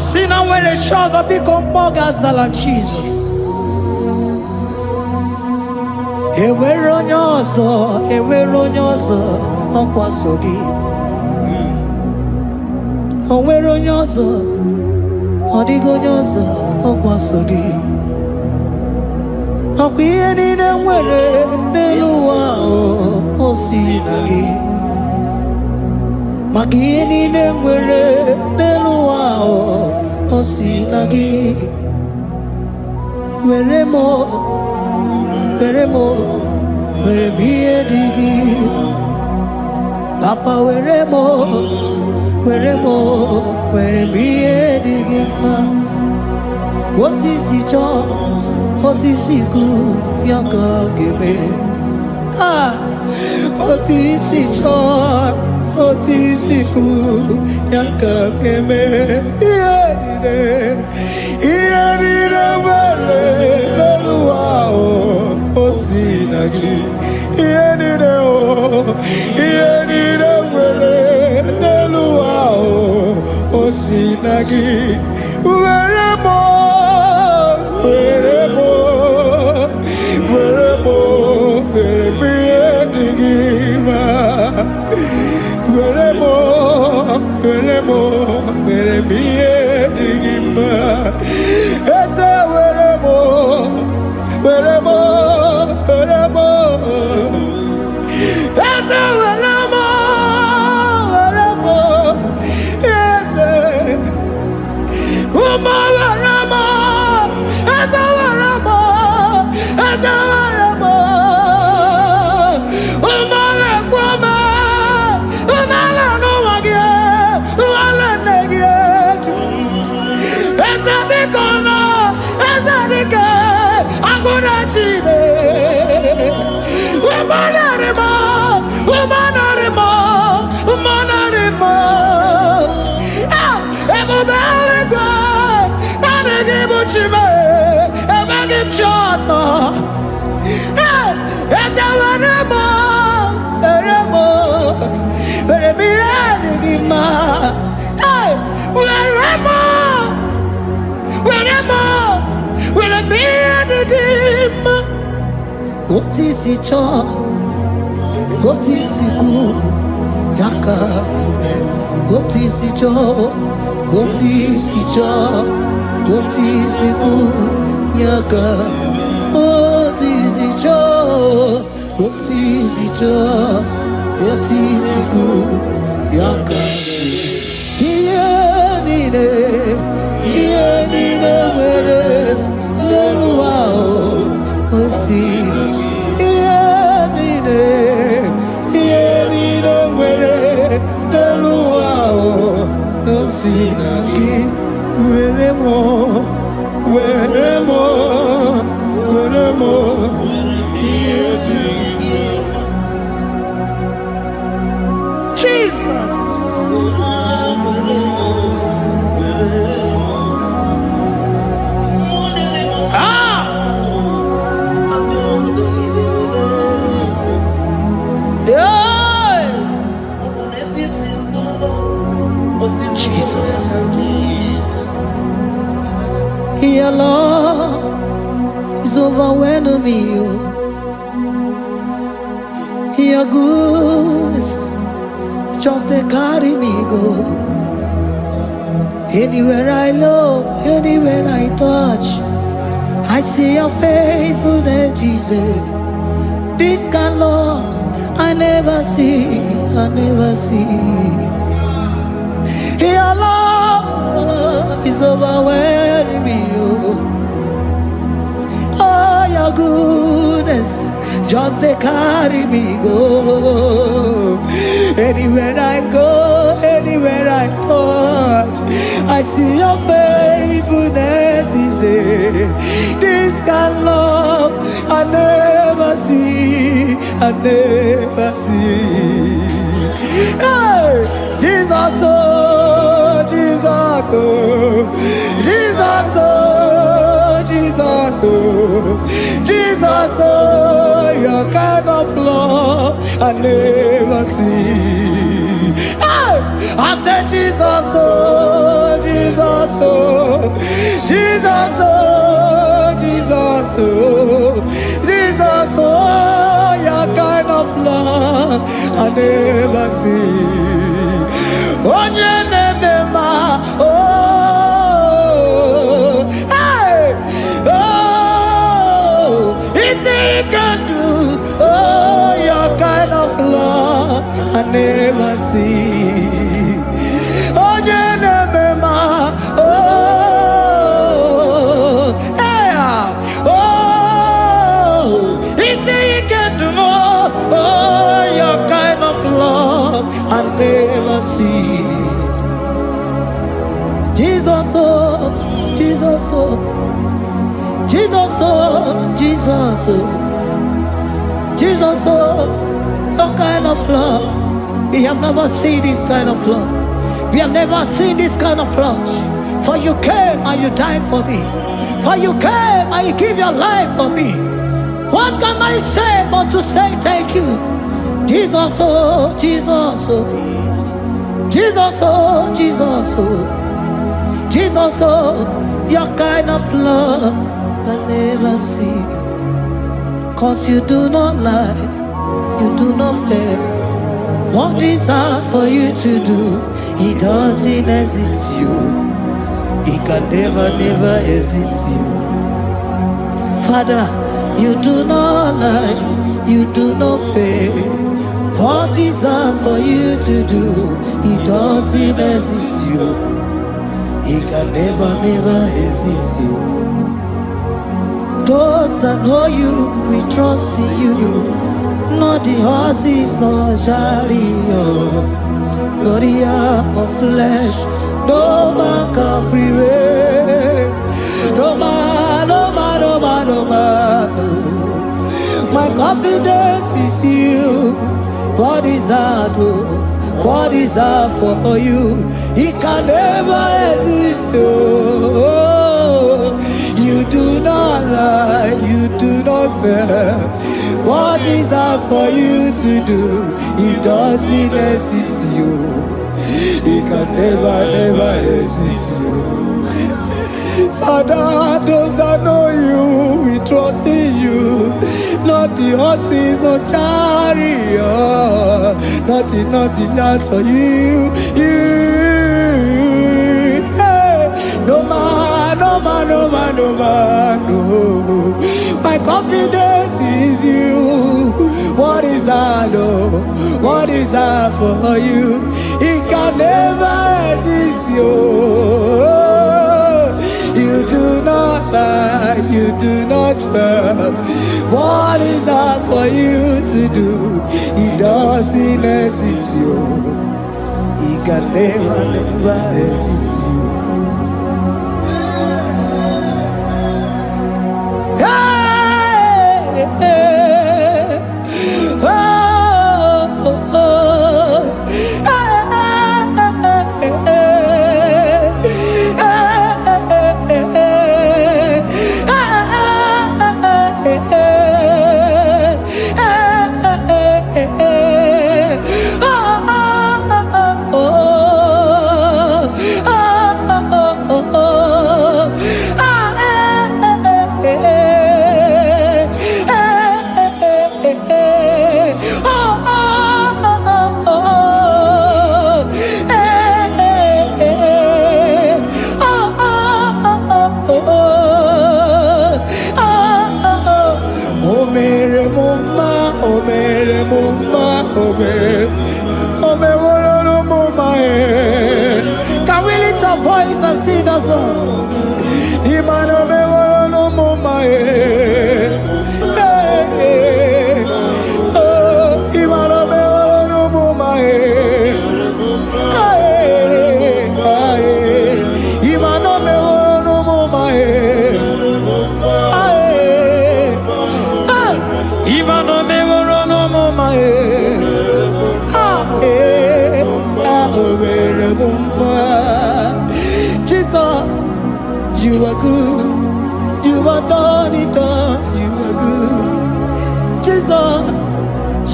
Asina where the shores of Pikombogazalan Jesus. Ewe ronyoso, okwasogi. Owe ronyoso, odigonyoso, okwasogi. Okwiye ni nwere n'eluwa osinagi. Makiye ni nwere n'eluwa osinagi. Weremo biye digi. Papa weremo biye digi ma. What is it all? What is it good? Yaka gebe. Ah, what is it all? What is it good? Yaka gebe. Osinagi, Osinagi, weremo, werebiyedigima, werebiyedigima, ese weremo, ese weremo, ese uma weremo, ese weremo, uma lekwama, uma la nuwagie, uma la negie, ese bikono, ese dike, akuna chide, umanarimo, ebubeligwe, nanigibuchime, emegimchoso, ese weremiyedigima, weremiyedigima. What is it all? What is it good? Yaka. What is it all? What is it all? What is it good? Yaka. What is it all? What is it all? What is it good? Yaka. Nine, where the wow, Osinagi. Jesus. Your love is overwhelming me. Your goodness just they carry me go. Anywhere I look, anywhere I touch, I see your faithfulness, Jesus. This kind of love I never see. Your love is overwhelming me. Oh, your goodness just they carry me go. Anywhere I go, anywhere I touch, I see your faithfulness. This kind of love I never see. Hey, Jesus, oh, Jesus, oh, Jesus, oh, Jesus, oh, Jesus, oh, your kind of love I never see. Hey, I said Jesus, oh, Jesus, oh. never see. Onye nemema, oh, hey, oh, is he can do, oh, your kind of love I never see. Onye nemema, oh, hey, oh, is he can do more, oh, your kind of love I never see. Jesus, oh, Jesus, oh, Jesus, oh, Jesus, oh, Jesus, oh, your kind of love. We have never seen this kind of love. We have never seen this kind of love. For you came and you died for me. For you came and you give your life for me. What can I say but to say thank you? Jesus, oh, Jesus, oh, Jesus, oh, Jesus, oh, Jesus, oh, your kind of love I never see. 'Cause you do not lie, you do not fail. What is hard for you to do, it doesn't exist you. It can never, never exist you. Father, you do not lie, you do not fail. What is hard for you to do, it doesn't exist you. It can never, never exist you. Those that know you, we trust in you. Not the horses, not chariot, not the arm of flesh. No man can prevail. No man, no man, no man, no man, no. My confidence is you. What is hard, oh? What is hard for you? It can never exist, oh. You do not lie, you do not fail. What is hard for you to do, it doesn't exist you. It can never, never exist you. Father, those that know you, we trust in you. Not the horses, no chariot, nothing else for you. Hey, no man, no man, no man, no man, no. My confidence is you. What is hard, oh? What is hard for you? It can never exist you. You do not lie, you do not fail. What is hard for you to do, it doesn't exist you. It can never, never exist you. Hey, hey, oh, oh, oh. Can we lift our voice and sing that song? Jesus, you are good. You are done it all. You are good. Jesus,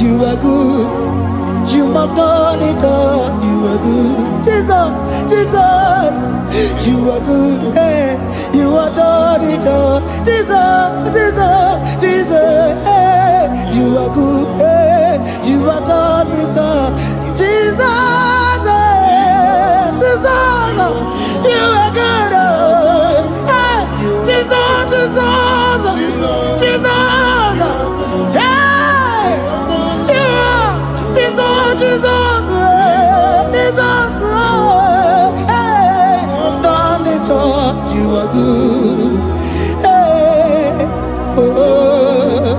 you are good. You have done it all. You are good. Jesus, Jesus, you are good. Hey, you are done it all. Jesus, Jesus, Jesus, hey, you are good. Hey, you You have done it all. Jesus, Jesus, you are good. Jesus, Jesus, Jesus, hey, you are Jesus, Jesus, Jesus, hey, done it all. You are good. Hey, oh,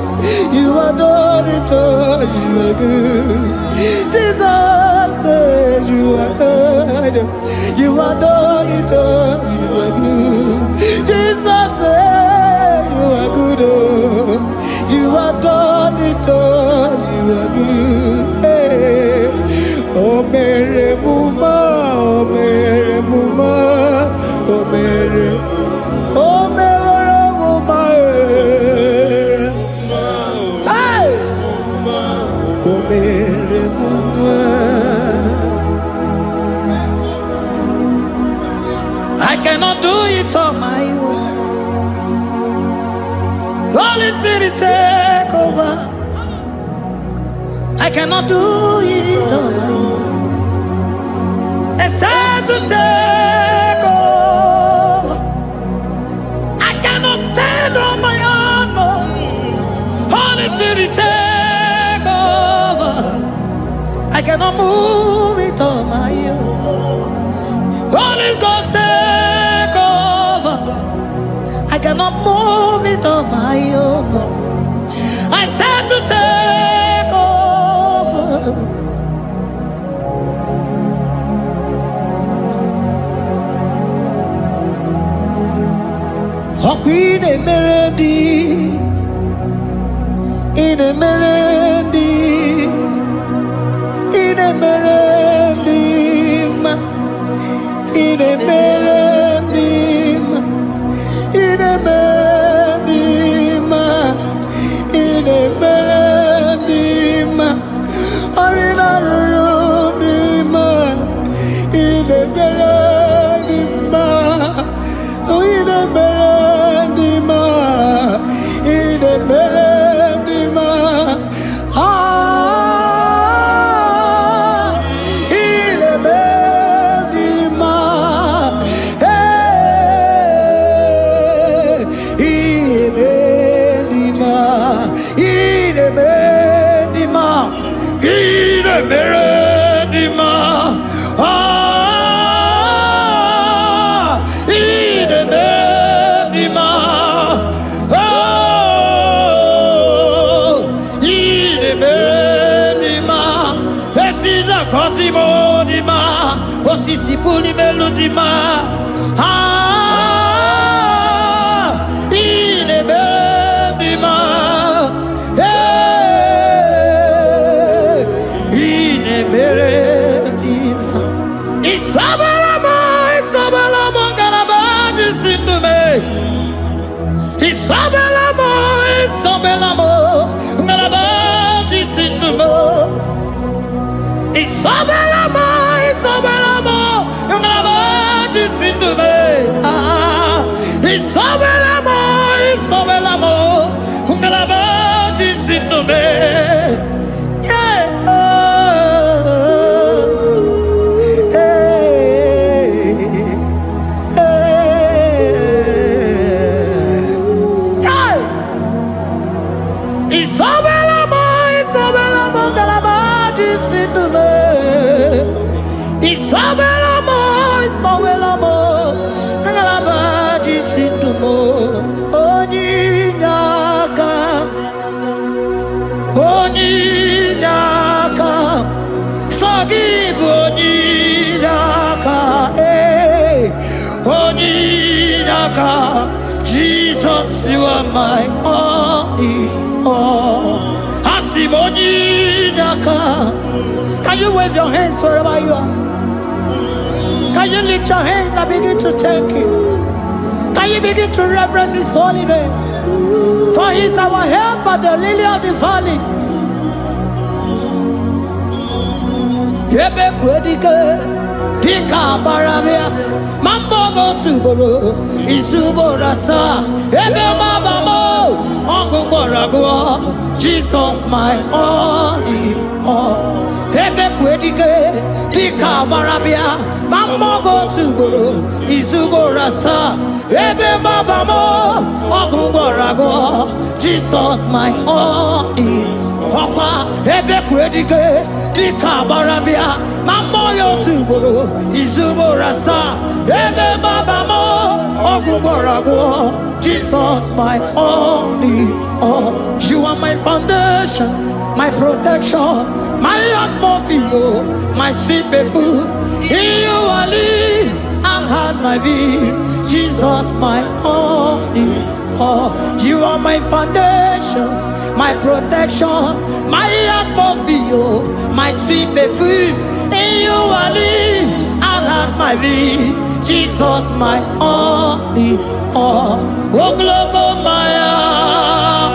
you are done it all. You are good. Jesus, you are good. You are done it all. You are good. Jesus, you are good. You are done it all. You are good. Hey. Oh, Mary Muma, oh, Mary Muma, oh, Mary, oh, Mary Muma, hey, oh, Mary Muma. I cannot do it on my own. Holy Spirit, take over. I cannot do it on my own. It's time to take over. I cannot stand on my own. No. Holy Spirit, take over. I cannot move it on my own. Holy Ghost, take over. I cannot move it on my own. I said to take over. In a merendi, in a merendi, in a merendi, in a merendi, in a merendi, in a merendi, or in a room, in a merendi, oh, in a merendi, in a merendi, ah, in a merendi, hey, in a merendi, in a merendi, in a merendi, ah, in a merendi, Cosimo Dima, Otisipuli Melodima, in a Bendima, in a Bendima. Isabelamo, Isabelamo, Garabaji Sindume. Isabelamo, Isabelamo, Garabaji Sindume. Isabelamo, Isabelamo, Ngalabaji Sindume. Isabelamo, Isabelamo, Ngalabaji Sindume. Yeah. Isabelamo, Isabelamo, Ngalabaji Sindume. Isabelamo, Isabelamo, Ngalabaji Sindumo. Onyinaka, Onyinaka, forgive Onyinaka, hey, Onyinaka. Jesus, you are my only all. Asim Onyinaka. Can you wave your hands wherever you are? Can you lift your hands and begin to thank Him? Can you begin to reverence His holy name? For He is our help at the lily of the valley. Yebe kwedike, dika baramia, mambo go tuboro, isubora sa, ebe mabamo. Jesus, my only all. Ebe kwedike, dika barabia, mamo go tubo, izubo rasa. Ebe babamo, ogungorago. Jesus, my only all. Ebe kwedike, dika barabia, mamo yo tubo, izubo rasa. Ebe babamo, ogungorago. Jesus, my only all. You are my foundation, my protection, my atmosphere, my sweet food. In you I live and had my vie. Jesus, my only all. You are my foundation, my protection, my atmosphere, my sweet food. In you I live and had my vie. Jesus, my only all. Oh, glory, Maya.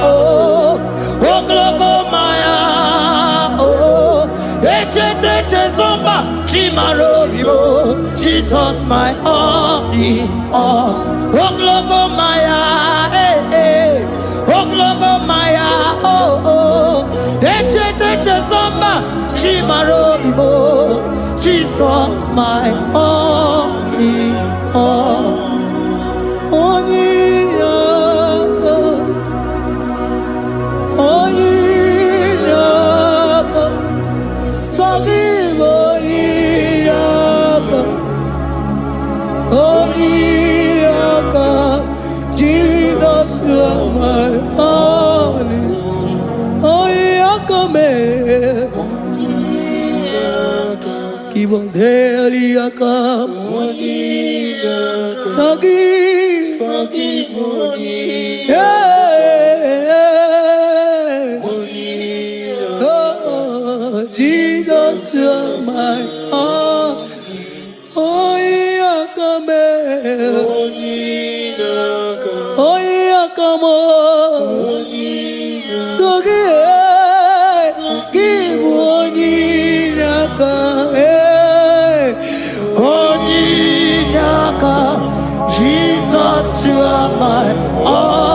Oh, glory, Maya. Oh, zomba, Chimarovio. Jesus, my only all. Oh, glory, Maya. Oh, glory, Maya. Oh, zomba, Chimarovio. Jesus, my only all. Jesus, you are my only. He was Eliaka. Jesus, you are my all. Jesus, you are my all.